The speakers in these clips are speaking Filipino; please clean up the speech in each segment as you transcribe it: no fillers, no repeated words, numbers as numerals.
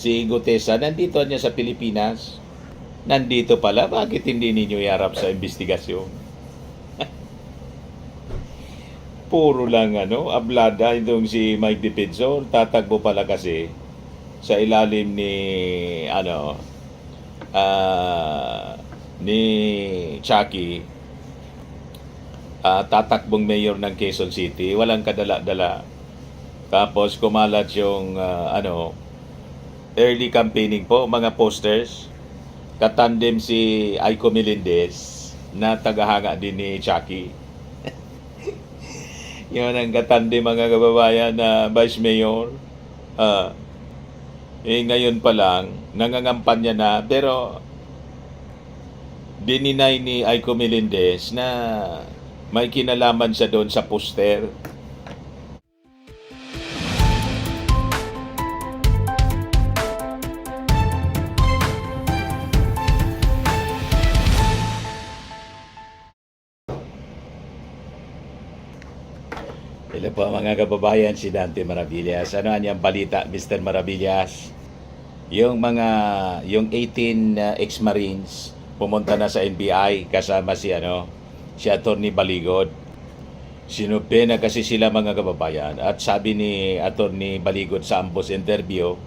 si Gutesa, nandito niya sa Pilipinas. Nandito pala, bakit hindi ninyo iharap sa investigasyon? Puro lang ablada itong si Mike Defensor, tatagbo pala kasi sa ilalim ni ni Chucky, tatakbong mayor ng Quezon City, walang kadala-dala. Tapos kumalat yung early campaigning po, mga posters, katandem si Aiko Melendez na tagahanga din ni Chucky. Yun ang katandem, mga kababayan, na Vice Mayor. Ngayon pa lang, nangangampanya na, pero dininay ni Aiko Melendez na may kinalaman siya doon sa poster. Hello po mga kababayan, si Dante Maravillas. Ano ang balita, Mr. Maravillas? Yung 18 ex-Marines pumunta na sa NBI kasama si Atty. Baligod. Sinupe na kasi sila, mga kababayan, at sabi ni Atty. Baligod sa ambos interview,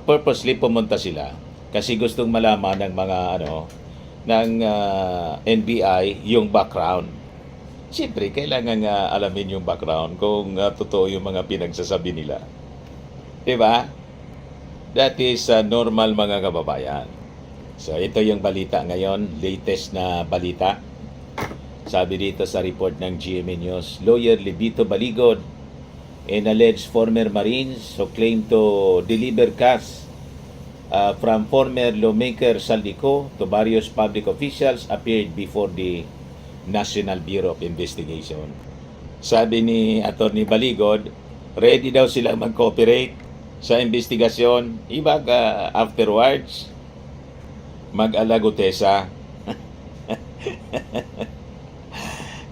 purposely pumunta sila kasi gustong malaman ng mga NBI yung background. Siyempre, kailangan alamin yung background kung totoo yung mga pinagsasabi nila. Diba? That is normal, mga kababayan. So, ito yung balita ngayon, latest na balita. Sabi dito sa report ng GMA News, Lawyer Levito Baligod and alleged former Marines who claim to deliver cash from former lawmaker Saldico to various public officials appeared before the National Bureau of Investigation. Sabi ni Atty. Baligod, ready daw silang mag-cooperate sa investigasyon. Ibag afterwards, mag-ala Gutesa.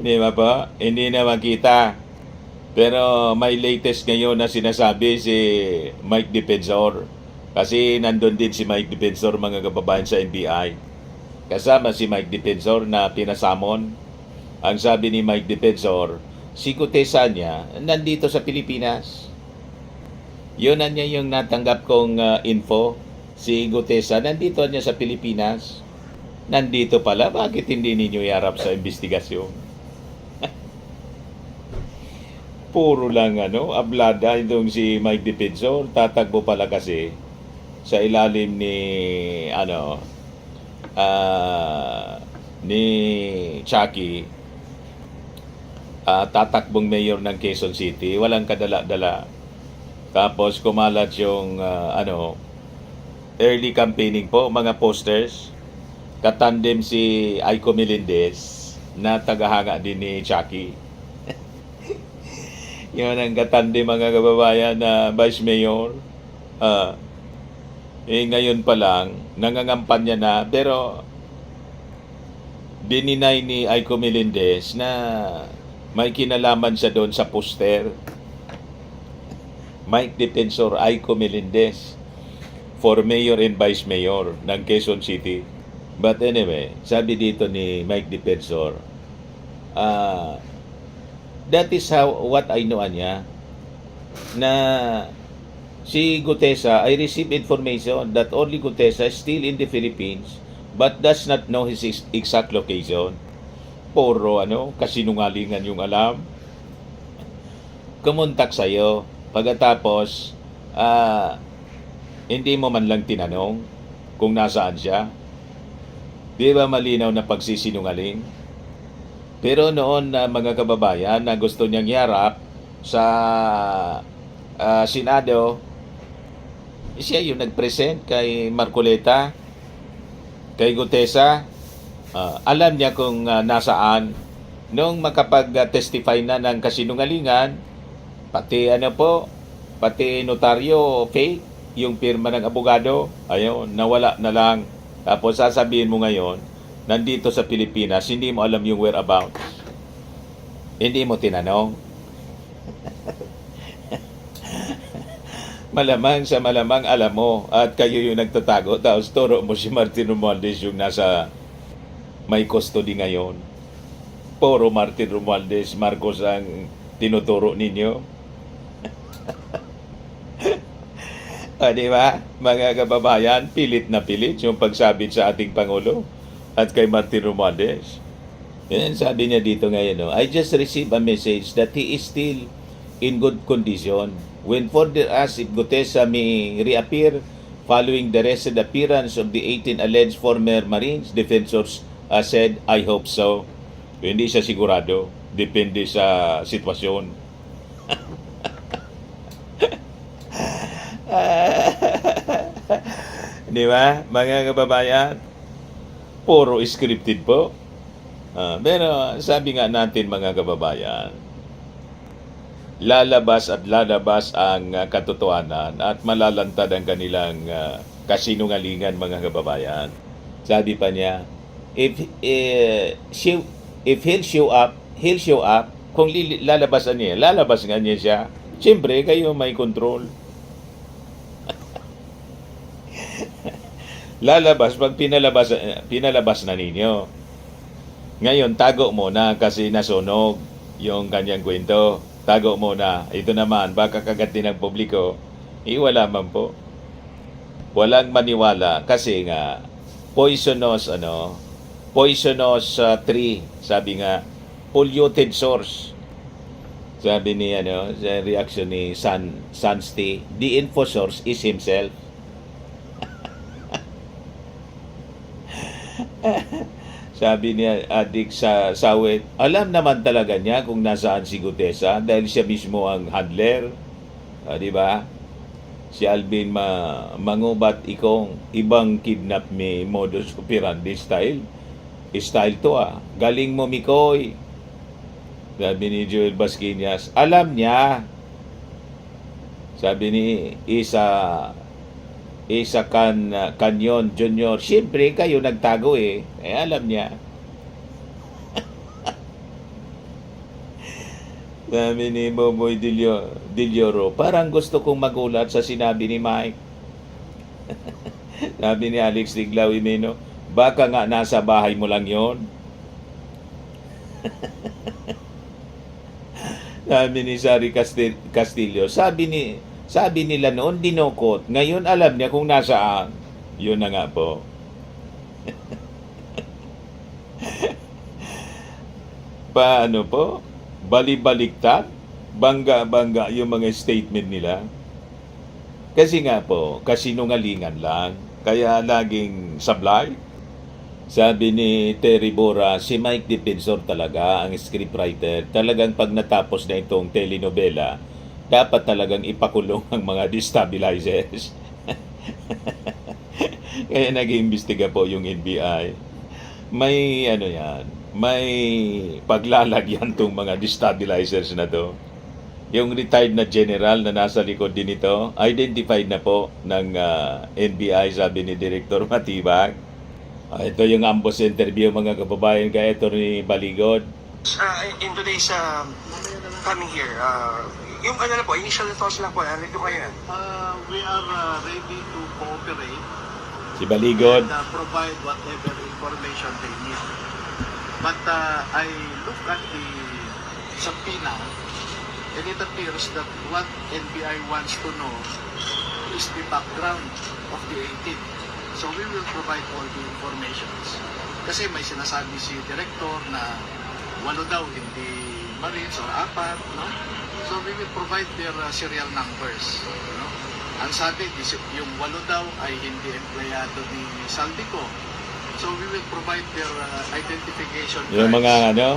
Hindi ba po? Hindi na makita. Pero may latest ngayon na sinasabi si Mike Defensor. Kasi nandun din si Mike Defensor, mga kababayan, sa NBI. Kasama si Mike Defensor na pinasamon. Ang sabi ni Mike Defensor, si Gutesa niya nandito sa Pilipinas. Yun na niya yung natanggap kong info. Si Gutesa nandito niya sa Pilipinas. Nandito pala, bakit hindi ninyo iharap sa investigasyon? Puro lang ablada itong si Mike Defensor, tatagbo pala kasi sa ilalim ni ni Chucky, tatakbong mayor ng Quezon City, walang kadala-dala. Tapos kumalat yung early campaigning po, mga posters, katandem si Aiko Melendez na tagahanga din ni Chucky. Yun ang katandem, mga kababayan, na Vice Mayor. Ngayon pa lang, nangangampanya na, pero dininay ni Aiko Melendez na may kinalaman siya doon sa poster. Mike Defensor Aiko Melendez for Mayor and Vice Mayor ng Quezon City. But anyway, sabi dito ni Mike Defensor, that is what I know niya, na si Gutesa, I received information that only Gutesa is still in the Philippines but does not know his exact location. Puro kasinungalingan yung alam. Kumontak sa'yo, pagkatapos hindi mo man lang tinanong kung nasaan siya. Di ba malinaw na pagsisinungaling? Pero noon, mga kababayan, na gusto niyang iharap sa Senado, siya yung nag-present kay Marcoleta, kay Gutesa. Alam niya kung nasaan. Nung makapag-testify na ng kasinungalingan, pati pati notaryo fake, yung pirma ng abogado, ayun, nawala na lang. Tapos sasabihin mo ngayon, nandito sa Pilipinas, hindi mo alam yung whereabouts. Hindi mo tinanong. Malamang sa malamang alam mo at kayo yung nagtatago tapos turo mo si Martin Romualdez yung nasa may custody ngayon. Puro Martin Romualdez Marcos ang tinuturo ninyo. Di ba? Mga kababayan, pilit na pilit yung pagsabit sa ating Pangulo at kay Martin Romualdez. Yan, sabi niya dito ngayon, no? I just received a message that he is still in good condition. When further asked if Gutesa may reappear following the recent appearance of the 18 alleged former Marines, defensors said, I hope so. Hindi siya sigurado. Depende sa sitwasyon. Di ba, mga kababayan? Puro scripted po. Pero sabi nga natin, mga kababayan, lalabas at lalabas ang katotohanan at malalantad ang kanilang kasinungalingan, mga kababayan. Sabi pa niya, if he'll show up, kung lalabasan niya, lalabas nga niya siya. Siyempre, kayo may control. Lalabas pag pinalabas na ninyo. Ngayon, tago muna kasi nasunog yung kanyang kwento. Tago muna. Ito naman, baka kagatin ng publiko. Wala man po. Walang maniwala kasi nga poisonous tree, sabi nga polluted source. Sabi ni sa reaction ni Sansti, the info source is himself. Sabi niya adik sa Sawit, alam naman talaga niya kung nasaan si Gutesa dahil siya mismo ang handler. Di ba? Si Alvin mangubat ikong ibang kidnap me modus operandi style. Style to Galing mo, Mikoy. Sabi ni Joel Basquinas, alam niya. Sabi ni Isa Canyon Jr., siyempre kayo nagtago alam niya. Sabi ni Boboy Dilioro, parang gusto kong magulat sa sinabi ni Mike. Sabi ni Alex Tiglaw Imeno, baka nga nasa bahay mo lang yon. Sabi ni Sari Castillo, sabi nila noon dinukot, ngayon alam niya kung nasaan. Yun na nga po. Paano po? Bali-baliktad? Bangga-bangga yung mga statement nila. Kasi nga po, kasinungalingan lang. Kaya laging sablay. Sabi ni Terry Bora, si Mike Defensor talaga, ang scriptwriter. Talagang pag natapos na itong telenovela, dapat talagang ipakulong ang mga destabilizers. Kaya nag-iimbestiga po yung NBI. May may paglalagyan tong mga destabilizers na to. Yung retired na general na nasa likod din ito, identified na po ng NBI, sabi ni Director Matibag. Ito yung ambos interview, mga kababayan, kay Atty. Baligod. In today's coming here, yung po, initial thoughts lang po, ano kayo yan? We are ready to cooperate Si Baligod. and provide whatever information they need. But I look at the subpoena and it appears that what NBI wants to know is the background of the 18. So we will provide all the informations. Kasi may sinasabi si Director na 8 daw hindi Marines or 4, no? So we will provide their serial numbers, no? Ang sabi, yung 8 daw ay hindi empleyado ni Saldico. So we will provide their identification cards. Yung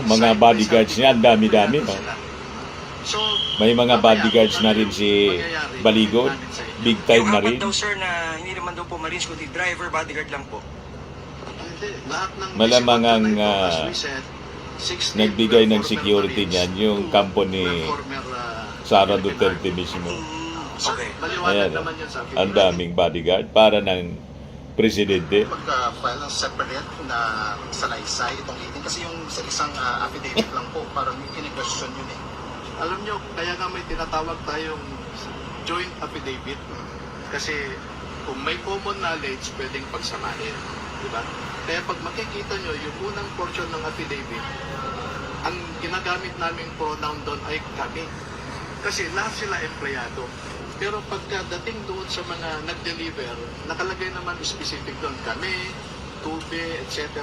mga bodyguards niya, ang dami-dami. So, May mga bodyguards na rin si Baligod. Big time na rin. Yung 4 daw sir na hindi naman daw po Marines, kundi driver, bodyguard lang po. Hindi, lahat ng Malamang ang as we said, 16 nagbigay ng former security Marines, niyan, yung 2 kampo ni former, Sara Philippine Duterte Army. mismo. So, Okay. maliwanag Ayan, naman yun sa akin. ang daming bodyguard para ng presidente. Mag-file ng separate na salaysay itong 18 kasi yung sa isang affidavit lang po parang kini-question yun Alam nyo, kaya nga may tinatawag tayong joint affidavit. Kasi kung may common knowledge, pwedeng pagsamahin. Di ba? Kaya pag makikita nyo, yung unang portion ng affidavit, ang ginagamit naming pronoun doon ay kami. Kasi lahat sila empleyado. Pero pagkadating doon sa mga nag-deliver, nakalagay naman specific doon. Kami, tube, etc.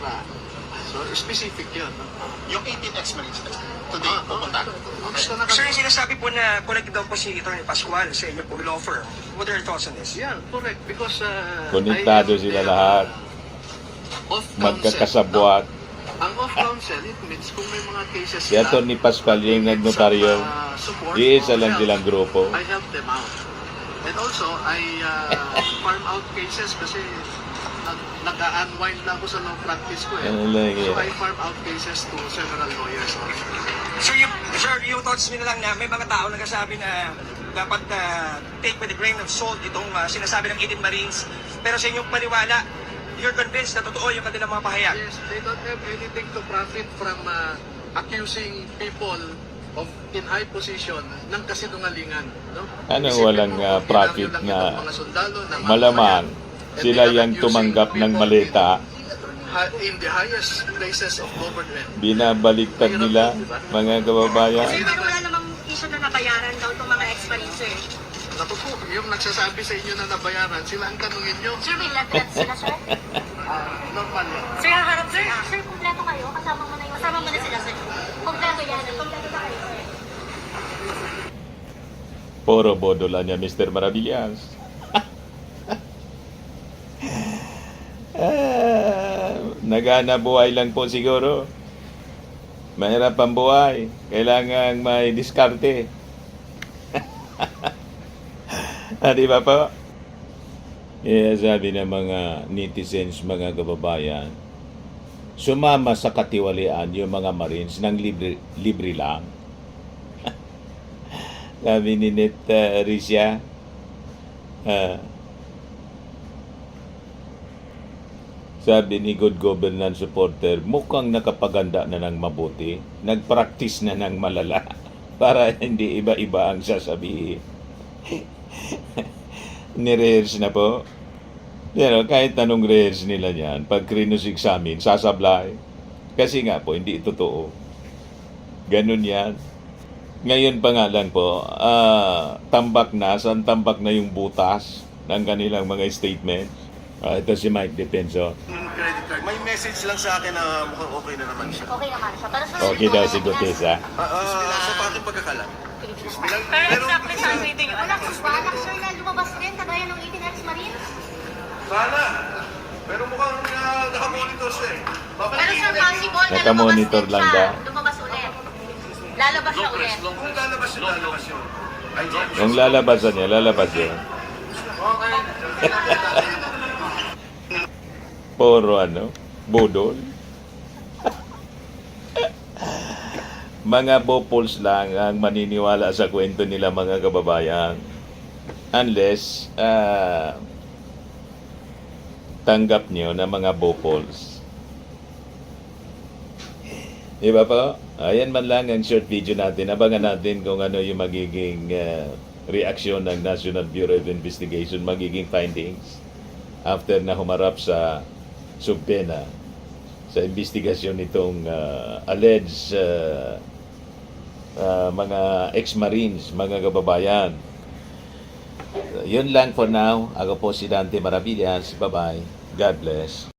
So, specific yun. No? Yung 18 ex-Marines today, pupunta. Gusto na Sir, kami. yung sinasabi po na connected daw po si Attorney Pascual sa inyo po law firm. What are your thoughts on this? Yeah, correct. Because Konektado sila lahat. Magkakasabwat. Ang off-counsel, it means kung may mga cases Si Atty. Pascual yung nagnotaryo, iisa lang silang grupo. I help them out. And also, I farm out cases kasi nag-unwind na ako sa law practice ko eh. Ano lang So yan? I farm out cases to several lawyers also. Sir, yung thoughts nyo na lang na may mga tao nagsasabi na dapat take with a grain of salt itong sinasabi ng 18 Marines. Pero sa inyong paniwala, you're convinced na totoo yung kanilang mga pahayag. Yes, they don't have anything to profit from accusing people of in high position ng kasinungalingan. No? Anong Isipin walang mo, kung profit ginamit na ang mga sundalo ng malamang mamamayan, and sila they are yung accusing tumanggap ng people malita, in the highest places of government. binabaliktad nila, mga kababayan. Sir, pero wala namang issue na nabayaran daw itong mga ex-marines, sir. Naku po, yung nagsasabi sa inyo na nabayaran, sila ang tanungin nyo. Sir, may letters sila, sir? Normal yan. Sir, harap, sir. Sir, kumpleto kayo. Kasama mo na sila, sir. Kumpleto yan. Kumpleto na kayo, sir. Puro bodola niya, Mr. Maravillas. Nagana buhay lang po siguro. Mahirap ang buhay. Kailangan may diskarte. Di ba po? Kaya sabi ng mga netizens, mga kababayan, sumama sa katiwalian yung mga Marines ng libre lang. Sabi ni Net Rizia, sabi ni Good Governance supporter, mukhang nakapaganda na ng mabuti, nagpractice na ng malala para hindi iba-iba ang sasabihin. Ni-rehearse na po. Pero kahit anong rehearse nila niyan, pag krinos-examine, sasablay. Kasi nga po, hindi totoo. Ganun yan. Ngayon pa nga lang po, tambak na yung butas ng kanilang mga statements. Ito si Mike Defenso. Credit card. May message lang sa akin na mukhang okay na naman siya. Okay naman siya. Pero, sir, Okay daw si Gutes, ha? Sa aking pagkakala. Pero exactly, sir, waiting. Wala kang balak, sir, na lumabas din kagaya ng 18 ex-marines. Sana! Pero mukhang nakamonitor siya eh. Pero, sir, possible na Nakamonitor lumabas din lang siya. ba? Lumabas ulit. Lalabas siya ulit. Kung lalabas yun. Ay, Kung lalabasan niya, lalabas niya. Puro budol. Mga bopols lang ang maniniwala sa kwento nila, mga kababayan. Unless tanggap niyo na mga bopols. Diba po? Ayan man lang ang short video natin. Abangan natin kung ano yung magiging reaksyon ng National Bureau of Investigation, magiging findings after na humarap sa subpena sa investigasyon nitong alleged mga ex-marines, mga kababayan. Yun lang for now. Ako po si Dante Maravillas. Bye-bye. God bless.